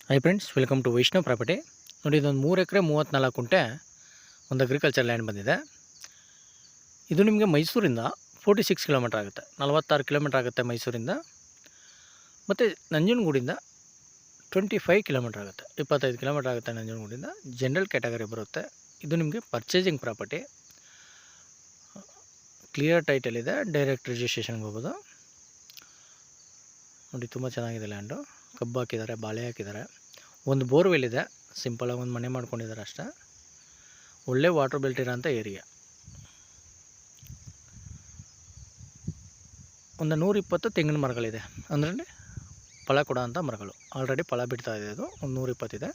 Hi friends, welcome to Vaishnav property. ನೋಡಿ, ಇದೊಂದು 3 ಎಕರೆ 34 ಗುಂಟೆ ಒಂದು ಅಗ್ರಿಕಲ್ಚರ್ ಲ್ಯಾಂಡ್ ಬಂದಿದೆ. ಇದು ನಿಮಗೆ ಮೈಸೂರಿಂದ 46 ಕಿಲೋಮೀಟರ್ ಆಗುತ್ತೆ, 46 ಕಿಲೋಮೀಟರ್ ಆಗುತ್ತೆ ಮೈಸೂರಿಂದ. ಮತ್ತು ನಂಜನಗೂಡಿಂದ 25 ಕಿಲೋಮೀಟರ್ ಆಗುತ್ತೆ, 25 ಕಿಲೋಮೀಟರ್ ಆಗುತ್ತೆ ನಂಜನಗೂಡಿಂದ. ಜನರಲ್ ಕ್ಯಾಟಗರಿ ಬರುತ್ತೆ. ಇದು ನಿಮಗೆ ಪರ್ಚೇಸಿಂಗ್ ಪ್ರಾಪರ್ಟಿ, ಕ್ಲಿಯರ್ ಟೈಟಲ್ ಇದೆ, ಡೈರೆಕ್ಟ್ ರಿಜಿಸ್ಟ್ರೇಷನ್ಗೆ ಹೋಗೋದು. ನೋಡಿ, ತುಂಬ ಚೆನ್ನಾಗಿದೆ ಲ್ಯಾಂಡು. ಕಬ್ಬು ಹಾಕಿದ್ದಾರೆ, ಬಾಳೆ ಹಾಕಿದ್ದಾರೆ, ಒಂದು ಬೋರ್ವೆಲ್ ಇದೆ, ಸಿಂಪಲಾಗಿ ಒಂದು ಮನೆ ಮಾಡ್ಕೊಂಡಿದ್ದಾರೆ ಅಷ್ಟೇ. ಒಳ್ಳೆ ವಾಟರ್ ಬೆಲ್ಟ್ ಇರೋಂಥ ಏರಿಯಾ. ಒಂದು 120 ತೆಂಗಿನ ಮರಗಳಿದೆ, ಅಂದರೆ ಫಲ ಕೊಡೋ ಅಂಥ ಮರಗಳು. ಆಲ್ರೆಡಿ ಫಲ ಬಿಡ್ತಾ ಇದೆ. ಇದು ಒಂದು 120 ಇದೆ.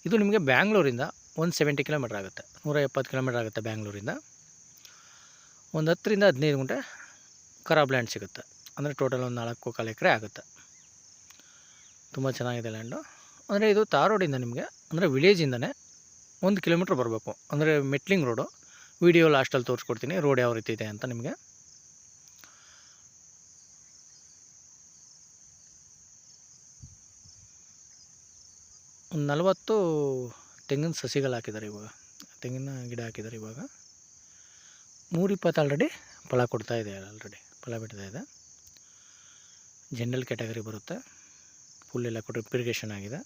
ಇದು ನಿಮಗೆ ಬ್ಯಾಂಗ್ಳೂರಿಂದ 170 ಕಿಲೋಮೀಟ್ರ್ ಆಗುತ್ತೆ, 170 ಕಿಲೋಮೀಟ್ರ್ ಆಗುತ್ತೆ ಬ್ಯಾಂಗ್ಳೂರಿಂದ. ಒಂದು 10 ರಿಂದ 15 ಗುಂಟೆ ಖರಾಬ್ ಲ್ಯಾಂಡ್ ಸಿಗುತ್ತೆ, ಅಂದರೆ ಟೋಟಲ್ ಒಂದು 4.25 ಎಕರೆ ಆಗುತ್ತೆ. ತುಂಬ ಚೆನ್ನಾಗಿದೆ ಲ್ಯಾಂಡು. ಅಂದರೆ ಇದು ತಾರೋಡಿಂದ ನಿಮಗೆ, ಅಂದರೆ ವಿಲೇಜಿಂದನೇ 1 ಕಿಲೋಮೀಟ್ರ್ ಬರಬೇಕು, ಅಂದರೆ ಮೆಟ್ಲಿಂಗ್ ರೋಡು. ವಿಡಿಯೋ ಲಾಸ್ಟಲ್ಲಿ ತೋರಿಸ್ಕೊಡ್ತೀನಿ ರೋಡ್ ಯಾವ ರೀತಿ ಇದೆ ಅಂತ ನಿಮಗೆ. ಒಂದು 40 ತೆಂಗಿನ ಸಸಿಗಳು ಹಾಕಿದ್ದಾರೆ ಇವಾಗ, ತೆಂಗಿನ ಗಿಡ ಹಾಕಿದ್ದಾರೆ ಇವಾಗ. 120 ಆಲ್ರೆಡಿ ಫಲ ಕೊಡ್ತಾ ಇದೆ, ಆಲ್ರೆಡಿ ಫಲ ಬಿಡ್ತಾ ಇದೆ. ಜನರಲ್ ಕ್ಯಾಟಗರಿ ಬರುತ್ತೆ, ಫುಲ್ ಎಲ್ಲ ಕೊಟ್ಟು ಇರಿಗೇಷನ್ ಆಗಿದೆ.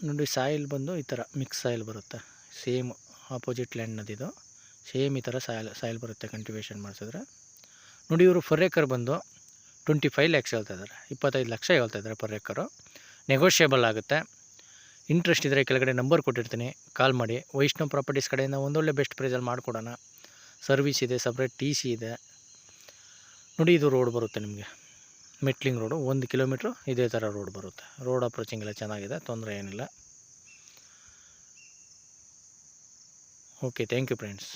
ನೋಡಿ, ಸಾಯಿಲ್ ಬಂದು ಈ ಥರ ಮಿಕ್ಸ್ ಸಾಯಿಲ್ ಬರುತ್ತೆ. ಸೇಮ್ ಆಪೋಸಿಟ್ ಲ್ಯಾಂಡ್ನದಿದು ಸೇಮ್ ಈ ಥರ ಸಾಯಿಲ್ ಬರುತ್ತೆ ಕಲ್ಟಿವೇಷನ್ ಮಾಡಿಸಿದ್ರೆ. ನೋಡಿ, ಇವರು ಪರ್ ಏಕರ್ ಬಂದು 25 ಲ್ಯಾಕ್ಸ್ ಹೇಳ್ತಾಯಿದ್ದಾರೆ, 25 ಲಕ್ಷ ಹೇಳ್ತಾಯಿದ್ದಾರೆ ಪರ್ ಏಕರು. ನೆಗೋಷಿಯೇಬಲ್ ಆಗುತ್ತೆ. ಇಂಟ್ರೆಸ್ಟ್ ಇದ್ದರೆ ಕೆಳಗಡೆ ನಂಬರ್ ಕೊಟ್ಟಿರ್ತೀನಿ, ಕಾಲ್ ಮಾಡಿ. ವೈಷ್ಣವ್ ಪ್ರಾಪರ್ಟೀಸ್ ಕಡೆಯಿಂದ ಒಂದೊಳ್ಳೆ ಬೆಸ್ಟ್ ಪ್ರೈಸಲ್ಲಿ ಮಾಡಿಕೊಡೋಣ. ಸರ್ವಿಸ್ ಇದೆ, ಸಪ್ರೇಟ್ TC ಇದೆ. ನೋಡಿ, ಇದು ರೋಡ್ ಬರುತ್ತೆ ನಿಮಗೆ, ಮೆಟ್ಲಿಂಗ್ ರೋಡು. 1 ಕಿಲೋಮೀಟ್ರು ಇದೇ ಥರ ರೋಡ್ ಬರುತ್ತೆ. ರೋಡ್ ಅಪ್ರೋಚಿಂಗ್ ಎಲ್ಲ ಚೆನ್ನಾಗಿದೆ, ತೊಂದರೆ ಏನಿಲ್ಲ. Okay, thank you friends.